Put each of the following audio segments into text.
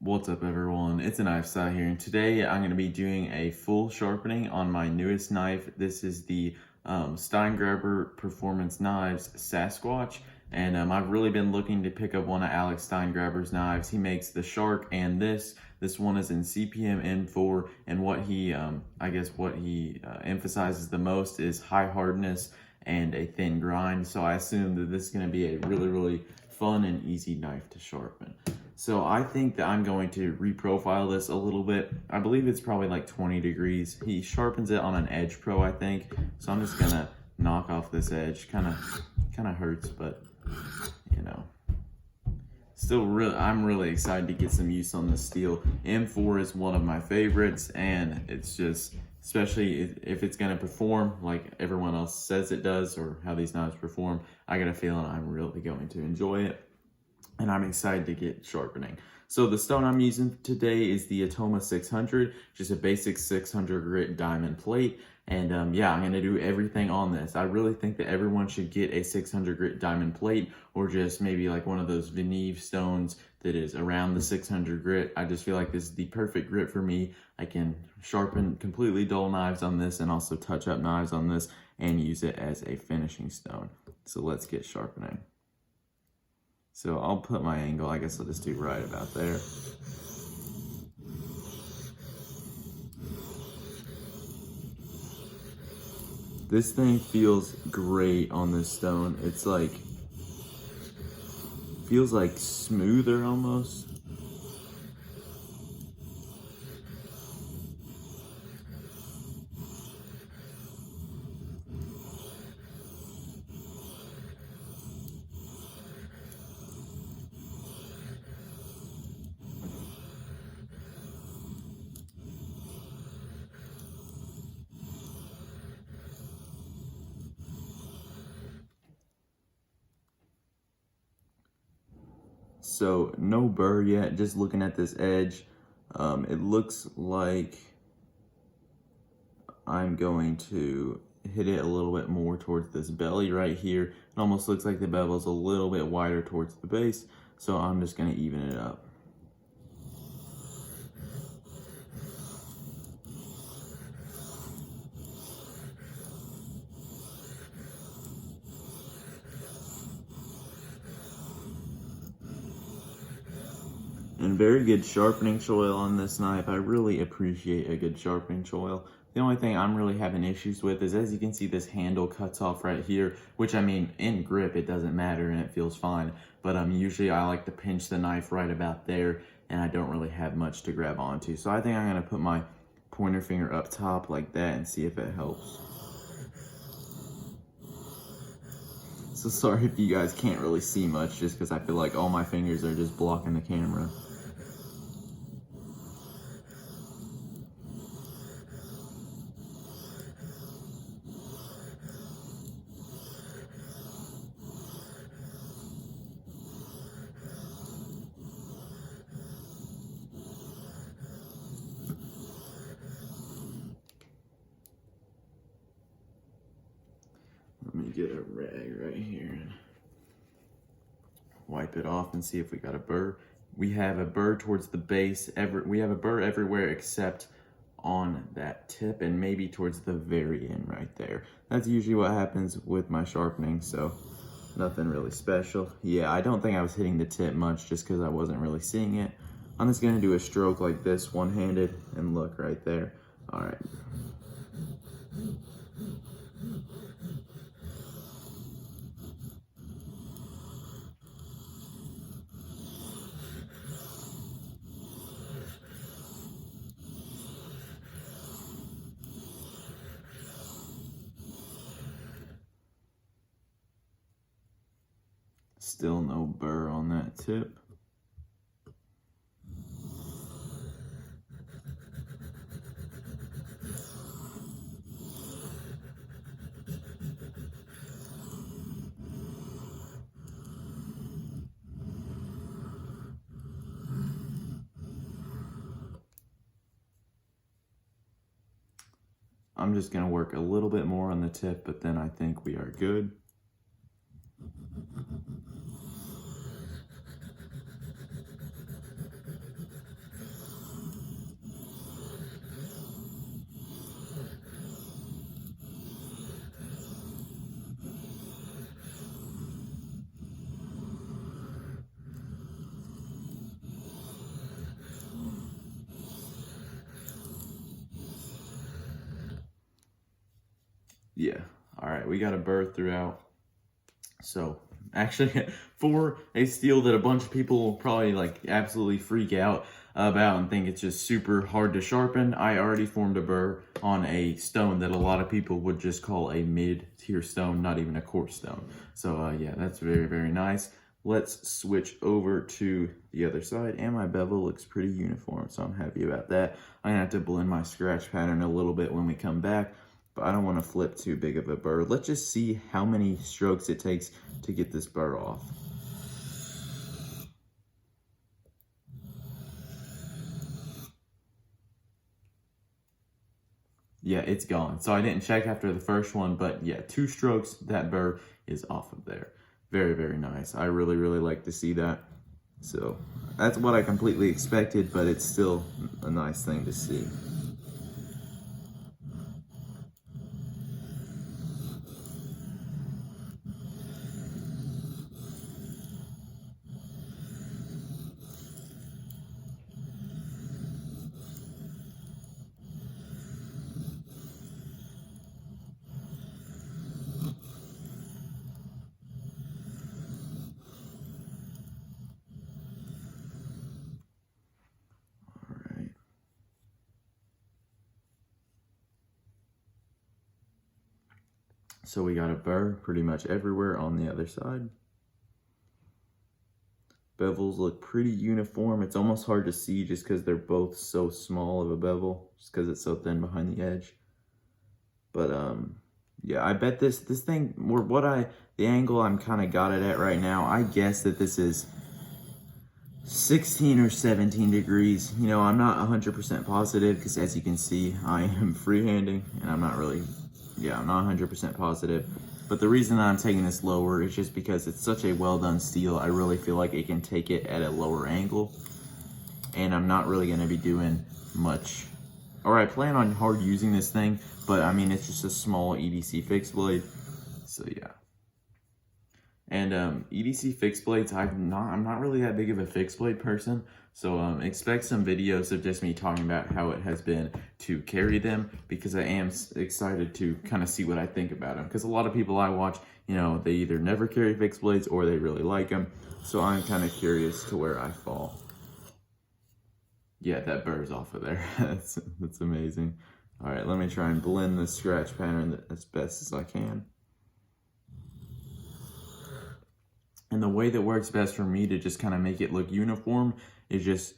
What's up everyone, it's a knife side here, and today I'm going to be doing a full sharpening on my newest knife. This is the Steingraber Performance Knives Sasquatch, and I've really been looking to pick up one of Alex Steingraber's knives. He makes the Shark and this one is in CPM M4, and what he emphasizes the most is high hardness and a thin grind. So I assume that this is going to be a really fun and easy knife to sharpen. So I think that I'm going to reprofile this a little bit. I believe it's probably like 20 degrees. He sharpens it on an Edge Pro, I think. So I'm just gonna knock off this edge. Kind of hurts, but you know. I'm really excited to get some use on this steel. M4 is one of my favorites, and it's just, especially if it's gonna perform like everyone else says it does, or how these knives perform, I got a feeling I'm really going to enjoy it. And I'm excited to get sharpening. So the stone I'm using today is the Atoma 600, just a basic 600 grit diamond plate. And yeah, I'm gonna do everything on this. I really think that everyone should get a 600 grit diamond plate, or just maybe like one of those Veneve stones that is around the 600 grit. I just feel like this is the perfect grit for me. I can sharpen completely dull knives on this, and also touch up knives on this, and use it as a finishing stone. So let's get sharpening. So I'll put my angle, I guess I'll just do right about there. This thing feels great on this stone. It's like, feels like smoother almost. So no burr yet, just looking at this edge. It looks like I'm going to hit it a little bit more towards this belly right here. It almost looks like the bevel's a little bit wider towards the base, so I'm just gonna even it up. And very good sharpening choil on this knife. I really appreciate a good sharpening choil. The only thing I'm really having issues with is, as you can see, this handle cuts off right here, which, I mean, in grip it doesn't matter and it feels fine, but usually I like to pinch the knife right about there, and I don't really have much to grab onto. So I think I'm gonna put my pointer finger up top like that and see if it helps. So sorry if you guys can't really see much, just because I feel like all my fingers are just blocking the camera. Let me get a rag right here and wipe it off and see if we got a burr. We have a burr towards the base. We have a burr everywhere except on that tip, and maybe towards the very end right there. That's usually what happens with my sharpening, so nothing really special. Yeah, I don't think I was hitting the tip much just because I wasn't really seeing it. I'm just gonna do a stroke like this, one-handed, and look right there. All right. Still no burr on that tip. I'm just gonna work a little bit more on the tip, but then I think we are good. Yeah. All right, we got a burr throughout. So actually, for a steel that a bunch of people will probably like absolutely freak out about and think it's just super hard to sharpen, I already formed a burr on a stone that a lot of people would just call a mid-tier stone, not even a quartz stone. So yeah, that's very, very nice. Let's switch over to the other side, and my bevel looks pretty uniform, so I'm happy about that. I'm gonna have to blend my scratch pattern a little bit when we come back, but I don't want to flip too big of a burr. Let's just see how many strokes it takes to get this burr off. Yeah, it's gone. So I didn't check after the first one, but yeah, 2 strokes, that burr is off of there. Very, very nice. I really, really like to see that. So that's what I completely expected, but it's still a nice thing to see. So we got a burr pretty much everywhere on the other side. Bevels look pretty uniform. It's almost hard to see just because they're both so small of a bevel, just because it's so thin behind the edge. But yeah, I bet this thing, the angle I'm kind of got it at right now, I guess that this is 16 or 17 degrees. You know, I'm not 100% positive because as you can see, I am freehanding and I'm not 100% positive. But the reason that I'm taking this lower is just because it's such a well done steel. I really feel like it can take it at a lower angle. And I'm not really gonna be doing much, or I plan on hard using this thing, but I mean, it's just a small EDC fixed blade. So yeah. And EDC fixed blades, I'm not really that big of a fixed blade person, so expect some videos of just me talking about how it has been to carry them, because I am excited to kind of see what I think about them, because a lot of people I watch, you know, they either never carry fixed blades or they really like them, so I'm kind of curious to where I fall. Yeah, that burrs off of there. That's amazing. All right, let me try and blend the scratch pattern as best as I can. And the way that works best for me to just kind of make it look uniform is just,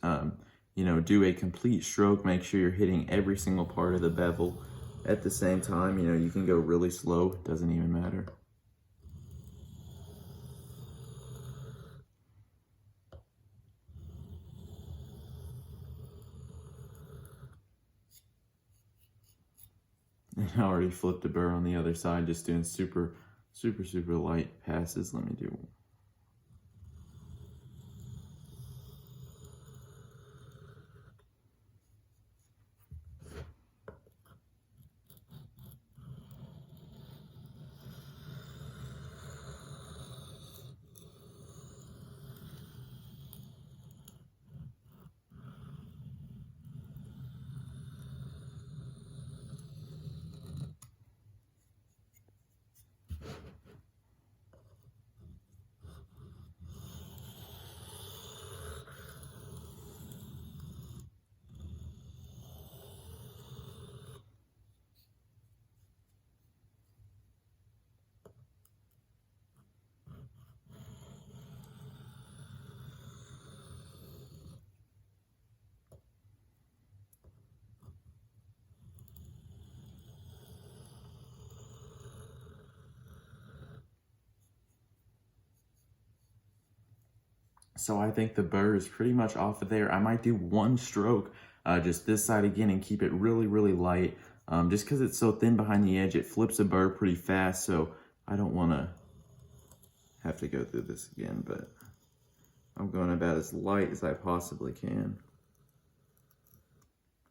you know, do a complete stroke. Make sure you're hitting every single part of the bevel at the same time. You know, you can go really slow. It doesn't even matter. And I already flipped a burr on the other side, just doing super, super, super light passes. Let me do So I think the burr is pretty much off of there. I might do 1 stroke, just this side again, and keep it really, really light. Just because it's so thin behind the edge, it flips a burr pretty fast, so I don't want to have to go through this again, but I'm going about as light as I possibly can.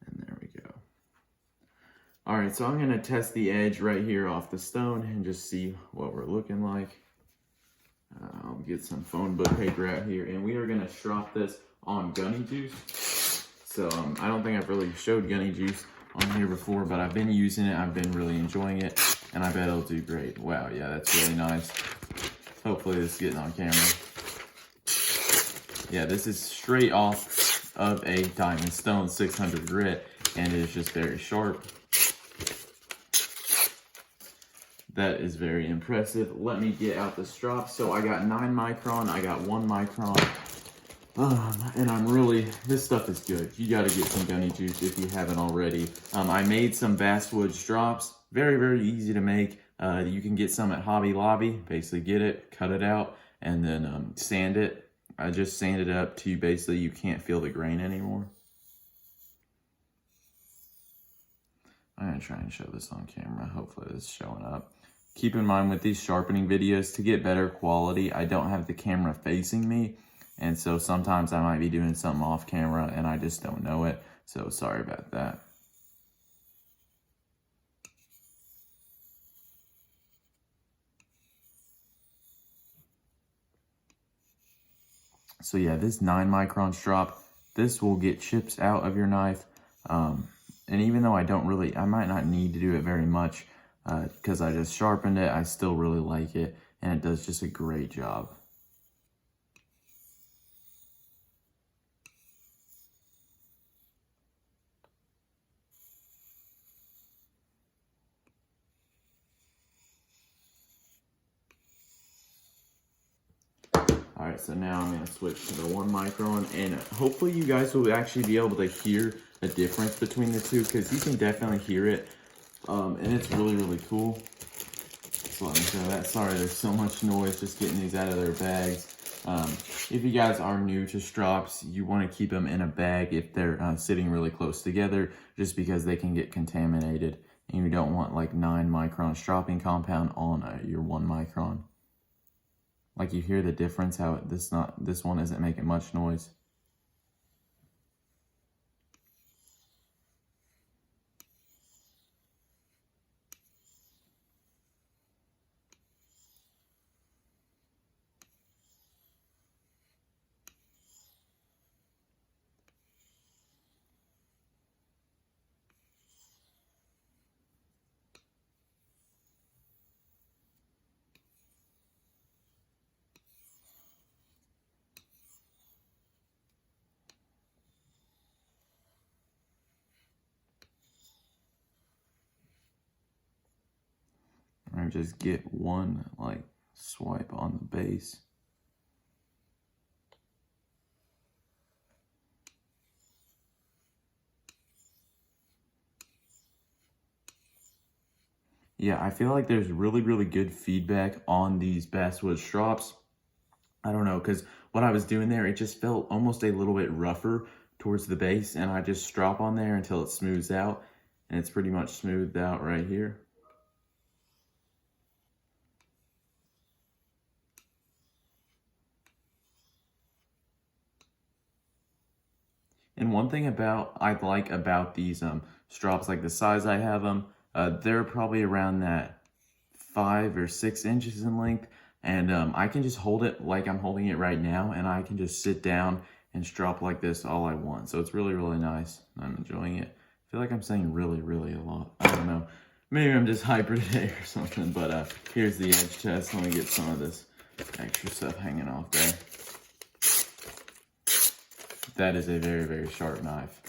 And there we go. All right, so I'm going to test the edge right here off the stone and just see what we're looking like. I'll get some phone book paper out here, and we are going to strop this on gunny juice. So I don't think I've really showed gunny juice on here before, but I've been using it. I've been really enjoying it. and I bet it'll do great. Wow, yeah, that's really nice. Hopefully this is getting on camera. Yeah, this is straight off of a Diamond Stone 600 grit, and it is just very sharp. That is very impressive. Let me get out the strop. So I got 9 micron, I got 1 micron. And I'm really, this stuff is good. You gotta get some gunny juice if you haven't already. I made some basswood strops. Very, very easy to make. You can get some at Hobby Lobby. Basically get it, cut it out, and then sand it. I just sanded it up to basically you can't feel the grain anymore. I'm gonna try and show this on camera. Hopefully it's showing up. Keep in mind with these sharpening videos, to get better quality, I don't have the camera facing me. And so sometimes I might be doing something off camera and I just don't know it. So sorry about that. So yeah, this 9 micron strop, this will get chips out of your knife. And even though I might not need to do it very much because I just sharpened it, I still really like it. And it does just a great job. All right, so now I'm gonna switch to the 1 micron, and hopefully you guys will actually be able to hear the difference between the two, because you can definitely hear it, and it's really, really cool. So let me show that. Sorry, there's so much noise just getting these out of their bags. If you guys are new to strops, you wanna keep them in a bag if they're sitting really close together, just because they can get contaminated, and you don't want like 9 micron stropping compound on your 1 micron. Like you hear the difference, how this one isn't making much noise. Or just get one like swipe on the base. Yeah, I feel like there's really, really good feedback on these basswood strops. I don't know, because what I was doing there, it just felt almost a little bit rougher towards the base, and I just strop on there until it smooths out, and it's pretty much smoothed out right here. And one thing I like about these strops, like the size I have them, they're probably around that 5 or 6 inches in length, and I can just hold it like I'm holding it right now, and I can just sit down and strop like this all I want. So it's really, really nice. I'm enjoying it. I feel like I'm saying really, really a lot. I don't know. Maybe I'm just hyper today or something, but here's the edge test. Let me get some of this extra stuff hanging off there. That is a very, very sharp knife.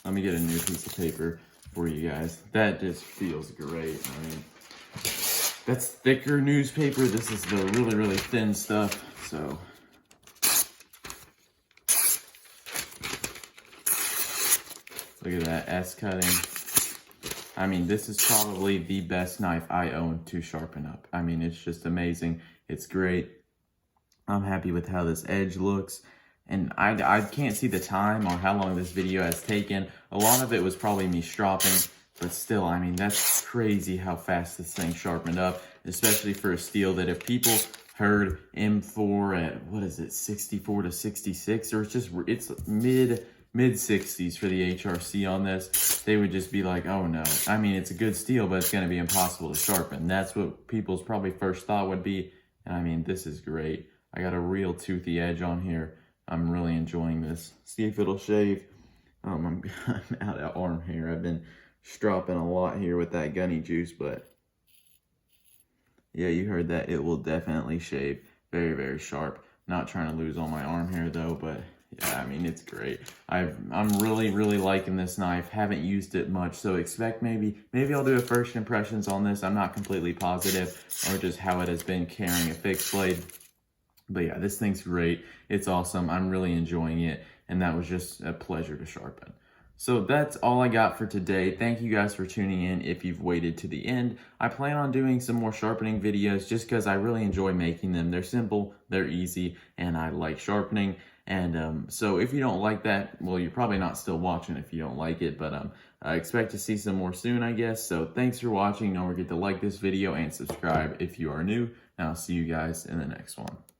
Let me get a new piece of paper for you guys. That just feels great. I mean, that's thicker newspaper. This is the really, really thin stuff. So look at that S cutting. I mean, this is probably the best knife I own to sharpen up. I mean, it's just amazing. It's great. I'm happy with how this edge looks. And I can't see the time or how long this video has taken. A lot of it was probably me stropping, but still, I mean, that's crazy how fast this thing sharpened up, especially for a steel that if people heard M4 at, what is it, 64 to 66, or it's mid 60s for the HRC on this, they would just be like, oh no. I mean, it's a good steel, but it's gonna be impossible to sharpen. That's what people's probably first thought would be. And I mean, this is great. I got a real toothy edge on here. I'm really enjoying this. See if it'll shave. I'm out of arm hair. I've been stropping a lot here with that gunny juice, but yeah, you heard that. It will definitely shave. Very, very sharp. Not trying to lose all my arm hair though, but yeah, I mean, it's great. I'm really, really liking this knife. Haven't used it much, so expect maybe I'll do a first impressions on this. I'm not completely positive, or just how it has been carrying a fixed blade. But yeah, this thing's great. It's awesome. I'm really enjoying it, and that was just a pleasure to sharpen. So that's all I got for today. Thank you guys for tuning in if you've waited to the end. I plan on doing some more sharpening videos just because I really enjoy making them. They're simple, they're easy, and I like sharpening. And so if you don't like that, well, you're probably not still watching if you don't like it, but I expect to see some more soon, I guess. So thanks for watching. Don't forget to like this video and subscribe if you are new, and I'll see you guys in the next one.